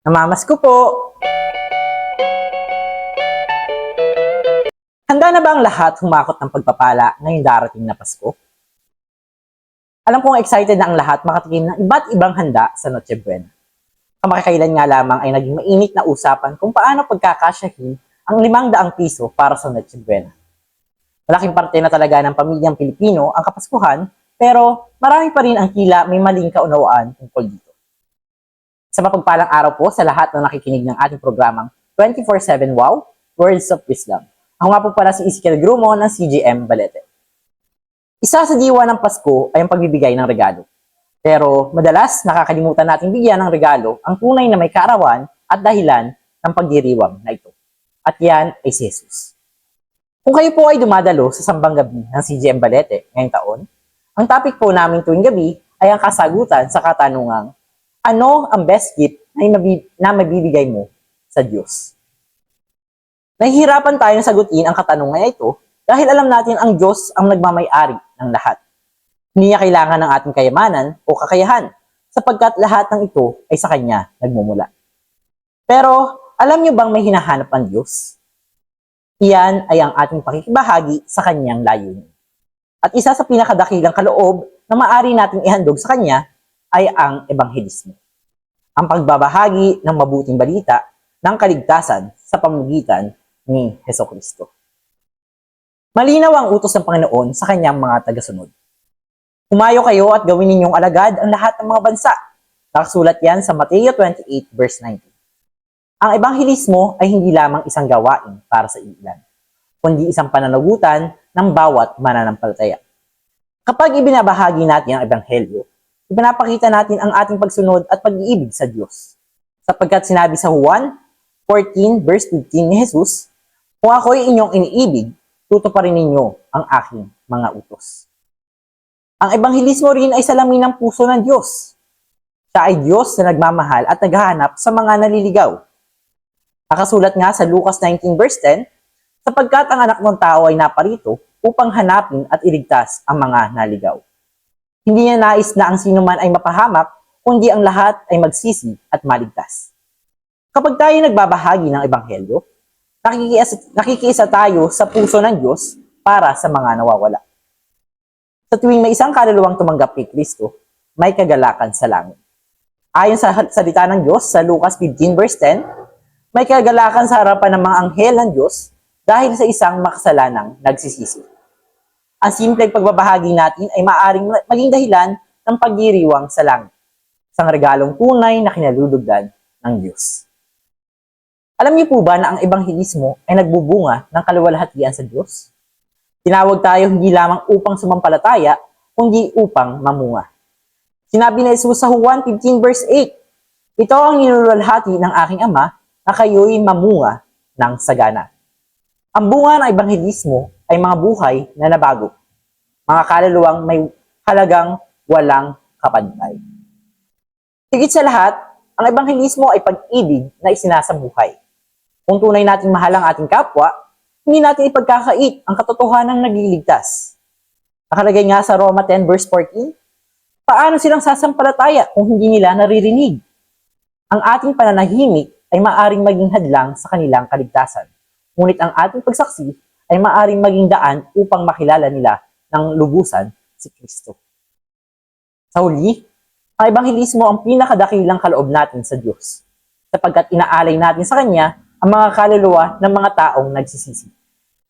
Namamasko po! Handa na ba ang lahat humakot ng pagpapala ngayong darating na Pasko? Alam kong excited na ang lahat makatikim ng iba't ibang handa sa Noche Buena. Kamakailan nga lamang ay naging mainit na usapan kung paano pagkakasyahin ang 500 piso para sa Noche Buena. Malaking parte na talaga ng pamilyang Pilipino ang Kapaskuhan, pero marami pa rin ang tila may maling kaunawaan tungkol dito. Sa mapagpalang araw po sa lahat na nakikinig ng ating programang 24/7 Wow, Words of Wisdom. Ako nga po pala si Ezekiel Grumo ng CGM Balete. Isa sa diwa ng Pasko ay ang pagbibigay ng regalo. Pero madalas nakakalimutan natin bigyan ng regalo ang tunay na may kaarawan at dahilan ng pagdiriwang na ito. At yan ay si Jesus. Kung kayo po ay dumadalo sa sambang gabi ng CGM Balete ngayong taon, ang topic po namin tuwing gabi ay ang kasagutan sa katanungang, ano ang best gift na mabibigay mo sa Diyos? Nahihirapan tayong sagutin ang katanungan ito dahil alam natin ang Diyos ang nagmamay-ari ng lahat. Hindi niya kailangan ng ating kayamanan o kakayahan sapagkat lahat ng ito ay sa Kanya nagmumula. Pero alam niyo bang may hinahanap ang Diyos? Iyan ay ang ating pakikibahagi sa Kanyang layunin. At isa sa pinakadakilang kaloob na maaari nating ihandog sa Kanya ay ang ebanghelismo. Ang pagbabahagi ng mabuting balita ng kaligtasan sa pamamagitan ni Hesukristo. Malinaw ang utos ng Panginoon sa Kanyang mga tagasunod. Humayo kayo at gawin ninyong alagad ang lahat ng mga bansa. Nakasulat yan sa Mateo 28 verse 19. Ang ebanghelismo ay hindi lamang isang gawain para sa ilan, kundi isang pananagutan ng bawat mananampalataya. Kapag ibinabahagi natin ang ebanghelyo, ipinapakita natin ang ating pagsunod at pag-iibig sa Diyos. Sapagkat sinabi sa Juan 14 verse 15 ni Jesus, kung ako'y inyong iniibig, tutuparin ninyo ang aking mga utos. Ang ebanghelismo rin ay salamin ng puso ng Diyos. Siya ay Diyos na nagmamahal at naghahanap sa mga naliligaw. Nakasulat nga sa Lucas 19 verse 10, sapagkat ang anak ng tao ay naparito upang hanapin at iligtas ang mga naligaw. Hindi niya nais na ang sinuman ay mapahamak, kundi ang lahat ay magsisi at maligtas. Kapag tayo nagbabahagi ng ebanghelyo, nakikiisa tayo sa puso ng Diyos para sa mga nawawala. Sa tuwing may isang kaluluwang tumanggap kay Kristo, may kagalakan sa langit. Ayon sa salita ng Diyos sa Lucas 15 verse 10, may kagalakan sa harapan ng mga anghel ng Diyos dahil sa isang makasalanang nagsisisi. Ang simpleng pagbabahagi natin ay maaaring maging dahilan ng pagdiriwang sa langit, isang regalong tunay na kinalulugdan ng Diyos. Alam niyo po ba na ang ebanghelismo ay nagbubunga ng kaluwalhatian sa Diyos? Tinawag tayo hindi lamang upang sumampalataya, kundi upang mamunga. Sinabi ni Jesus sa Juan 15 verse 8, ito ang niluwalhati ng aking Ama na kayo'y mamunga ng sagana. Ang bunga ng ebanghelismo ay mga buhay na nabago, mga kaluluwang may halagang walang kapantay. Higit sa lahat, ang ebanghelismo ay pag-ibig na isinasabuhay. Kung tunay nating mahal ang ating kapwa, hindi natin ipagkakait ang katotohanang nagliligtas. Nakalagay nga sa Roma 10 verse 14, paano silang sasampalataya kung hindi nila naririnig? Ang ating pananahimik ay maaring maging hadlang sa kanilang kaligtasan. Ngunit ang ating pagsaksi ay maaring maging daan upang makilala nila ng lubusan si Kristo. Sa huli, ang ebanghelismo ang pinakadakilang kaloob natin sa Diyos, sapagkat inaalay natin sa Kanya ang mga kaluluwa ng mga taong nagsisisi,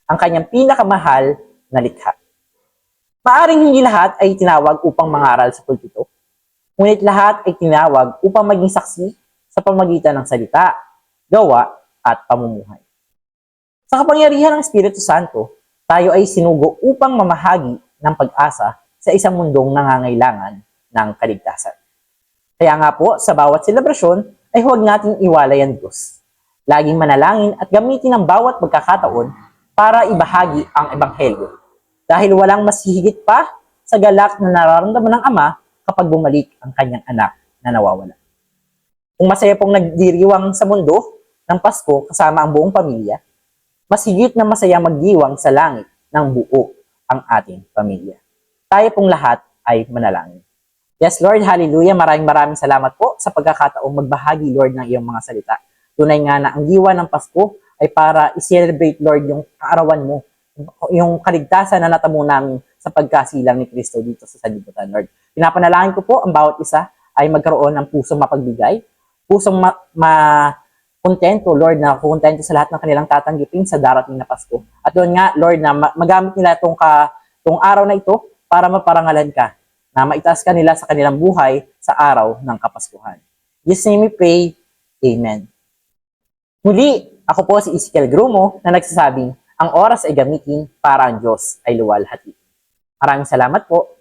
ang Kanyang pinakamahal na likha. Maaring hindi lahat ay tinawag upang mangaral sa pulpito, ngunit lahat ay tinawag upang maging saksi sa pamamagitan ng salita, gawa, at pamumuhay. Sa kapangyarihan ng Espiritu Santo, tayo ay sinugo upang mamahagi ng pag-asa sa isang mundong nangangailangan ng kaligtasan. Kaya nga po, sa bawat selebrasyon ay huwag nating iwalay ang Diyos. Laging manalangin at gamitin ang bawat pagkakataon para ibahagi ang ebanghelyo. Dahil walang mas higit pa sa galak na nararamdaman ng Ama kapag bumalik ang kanyang anak na nawawala. Kung masaya pong nagdiriwang sa mundo ng Pasko kasama ang buong pamilya, mas higit na masaya magdiwang sa langit ng buo ang ating pamilya. Tayo pong lahat ay manalangin. Yes, Lord, hallelujah. Maraming salamat po sa pagkakataong magbahagi, Lord, ng iyong mga salita. Tunay nga na ang diwa ng Pasko ay para i-celebrate, Lord, yung kaarawan mo, yung kaligtasan na natamo namin sa pagkasilang ni Kristo dito sa sanlibutan, Lord. Pinapanalangin ko po ang bawat isa ay magkaroon ng pusong mapagbigay, pusong kontento, Lord, na kontento sa lahat ng kanilang tatanggipin sa darating na Pasko. At doon nga, Lord, na magamit nila tong araw na ito para maparangalan ka, na maitaas ka nila sa kanilang buhay sa araw ng Kapaskuhan. In Jesus' name we pray, Amen. Muli, ako po si Ezekiel Grumo na nagsasabing, ang oras ay gamitin para ang Diyos ay luwalhati. Maraming salamat po.